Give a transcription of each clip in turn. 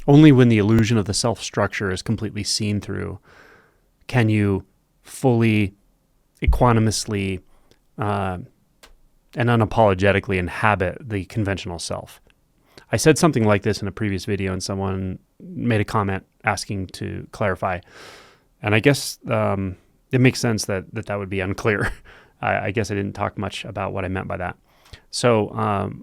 Only when the illusion of the self structure is completely seen through can you fully, equanimously, and unapologetically inhabit the conventional self. I said something like this in a previous video, and someone made a comment asking to clarify. And I guess it makes sense that would be unclear. I guess I didn't talk much about what I meant by that. So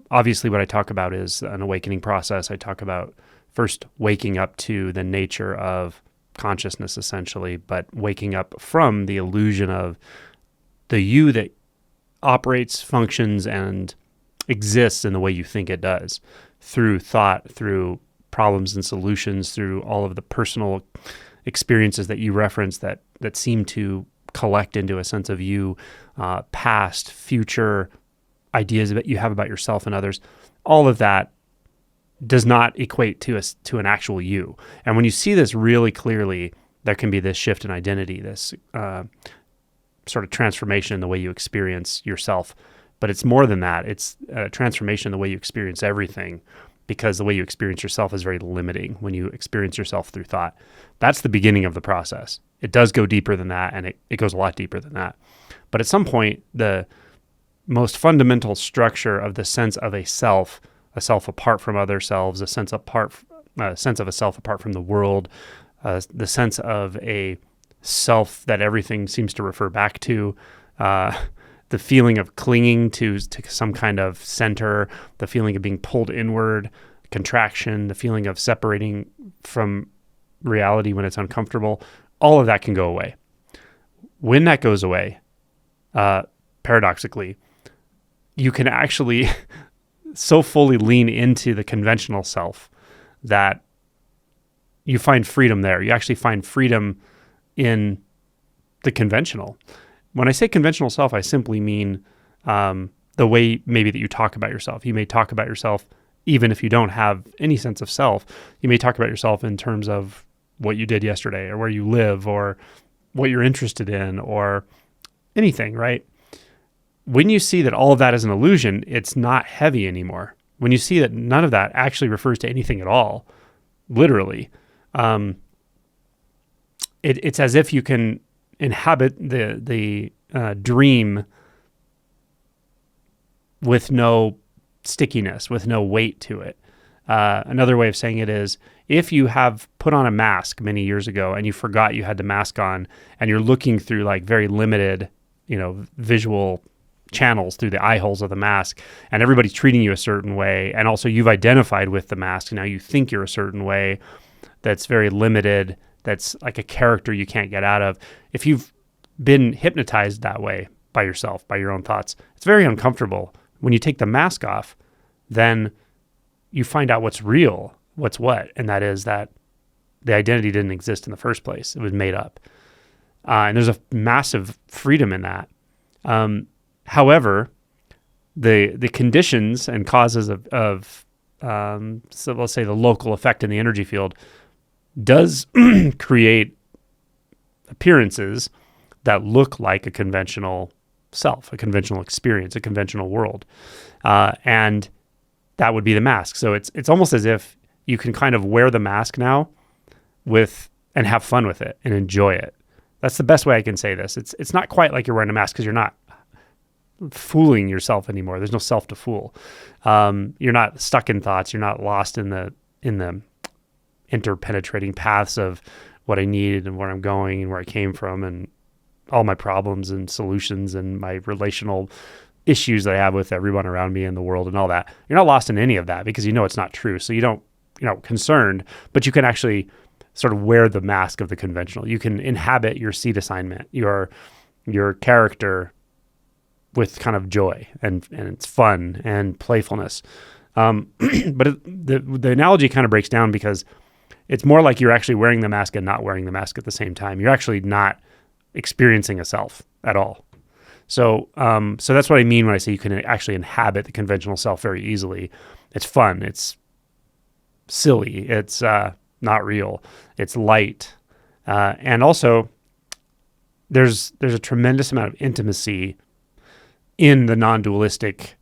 obviously what I talk about is an awakening process. I talk about first waking up to the nature of consciousness, essentially, but waking up from the illusion of the you that operates, functions, and exists in the way you think it does, through thought, through problems and solutions, through all of the personal experiences that you reference that seem to collect into a sense of you, past, future ideas that you have about yourself and others. All of that does not equate to an actual you. And when you see this really clearly, there can be this shift in identity, this sort of transformation in the way you experience yourself. But it's more than that. It's a transformation in the way you experience everything, because the way you experience yourself is very limiting when you experience yourself through thought. That's the beginning of the process. It does go deeper than that, and it goes a lot deeper than that. But at some point, the most fundamental structure of the sense of a self apart from other selves, a sense of a self apart from the world, the sense of a self that everything seems to refer back to, the feeling of clinging to some kind of center, the feeling of being pulled inward, contraction, the feeling of separating from reality when it's uncomfortable, all of that can go away. When that goes away, paradoxically, you can actually so fully lean into the conventional self that you find freedom there. You actually find freedom in the conventional. When I say conventional self, I simply mean the way maybe that you talk about yourself. You may talk about yourself even if you don't have any sense of self. You may talk about yourself in terms of what you did yesterday, or where you live, or what you're interested in, or anything, right? When you see that all of that is an illusion, it's not heavy anymore. When you see that none of that actually refers to anything at all, literally, it's as if you can inhabit the dream with no stickiness, with no weight to it. Another way of saying it is, if you have put on a mask many years ago and you forgot you had the mask on, and you're looking through like very limited, visual channels through the eye holes of the mask, and everybody's treating you a certain way, and also you've identified with the mask, now you think you're a certain way that's very limited, that's like a character you can't get out of. If you've been hypnotized that way by yourself, by your own thoughts, it's very uncomfortable. When you take the mask off, then you find out what's real, what's what, and that is that the identity didn't exist in the first place. It was made up. And there's a massive freedom in that. However, the conditions and causes of so let's say the local effect in the energy field does create appearances that look like a conventional self, a conventional experience, a conventional world. And that would be the mask. So it's almost as if you can kind of wear the mask now and have fun with it and enjoy it. That's the best way I can say this. It's not quite like you're wearing a mask, because you're not fooling yourself anymore. There's no self to fool. You're not stuck in thoughts. You're not lost in the interpenetrating paths of what I need and where I'm going and where I came from and all my problems and solutions and my relational issues that I have with everyone around me in the world and all that. You're not lost in any of that, because it's not true. So you don't, concerned, but you can actually sort of wear the mask of the conventional. You can inhabit your seed assignment, your character, with kind of joy and it's fun and playfulness. But the analogy kind of breaks down, because it's more like you're actually wearing the mask and not wearing the mask at the same time. You're actually not experiencing a self at all. So that's what I mean when I say you can actually inhabit the conventional self very easily. It's fun. It's silly. It's not real. It's light. And also there's a tremendous amount of intimacy in the non-dualistic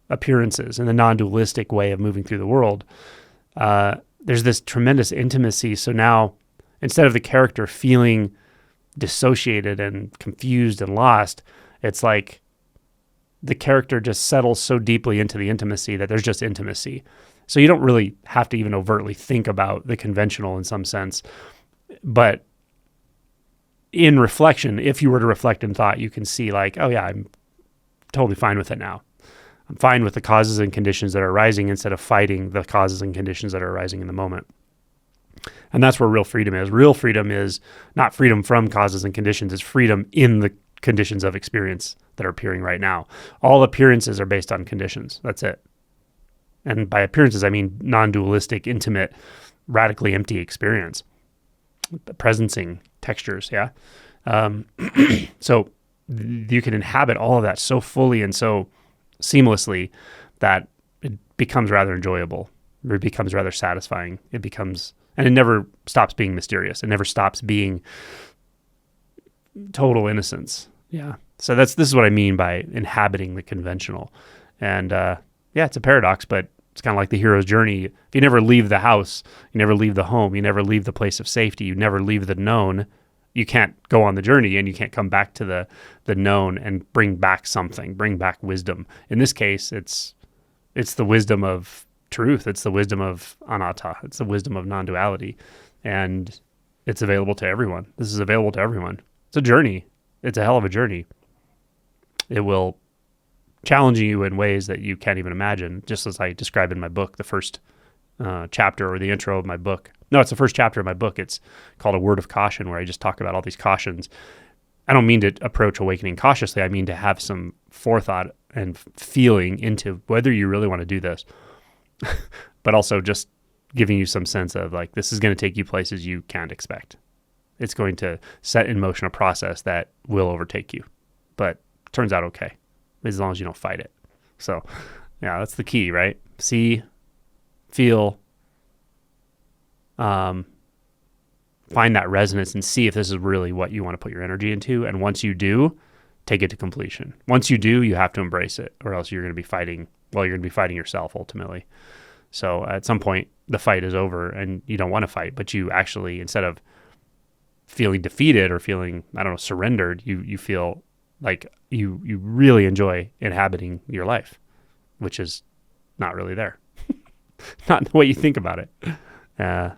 appearances and the non-dualistic way of moving through the world, there's this tremendous intimacy. So now, instead of the character feeling dissociated and confused and lost, it's like the character just settles so deeply into the intimacy that there's just intimacy. So you don't really have to even overtly think about the conventional in some sense. But in reflection, if you were to reflect in thought, you can see like, oh yeah, I'm totally fine with it now. I'm fine with the causes and conditions that are arising instead of fighting the causes and conditions that are arising in the moment. And that's where real freedom is. Real freedom is not freedom from causes and conditions. It's freedom in the conditions of experience that are appearing right now. All appearances are based on conditions. That's it. And by appearances, I mean non-dualistic, intimate, radically empty experience. Presencing textures, yeah? So you can inhabit all of that so fully and so seamlessly that it becomes rather enjoyable. Or it becomes rather satisfying. It becomes, and it never stops being mysterious. It never stops being total innocence. Yeah. So this is what I mean by inhabiting the conventional. And yeah, it's a paradox, but it's kind of like the hero's journey. If you never leave the house, you never leave the home, you never leave the place of safety, you never leave the known, you can't go on the journey and you can't come back to the known and bring back something, bring back wisdom. In this case, it's the wisdom of truth. It's the wisdom of anatta. It's the wisdom of non-duality. And it's available to everyone. This is available to everyone. It's a journey. It's a hell of a journey. It will challenge you in ways that you can't even imagine, just as I describe in my book, the first chapter or the intro of my book. No, it's the first chapter of my book. It's called A Word of Caution, where I just talk about all these cautions. I don't mean to approach awakening cautiously. I mean to have some forethought and feeling into whether you really want to do this, but also just giving you some sense of like, this is going to take you places you can't expect. It's going to set in motion a process that will overtake you, but turns out okay, as long as you don't fight it. So yeah, that's the key, right? See, feel, find that resonance and see if this is really what you want to put your energy into. And once you do, take it to completion. Once you do, you have to embrace it, or else you're going to be fighting. Well, you're going to be fighting yourself ultimately. So at some point, the fight is over and you don't want to fight, but you actually, instead of feeling defeated or feeling, surrendered, you feel like you really enjoy inhabiting your life, which is not really there. Not the way you think about it.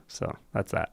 So that's that.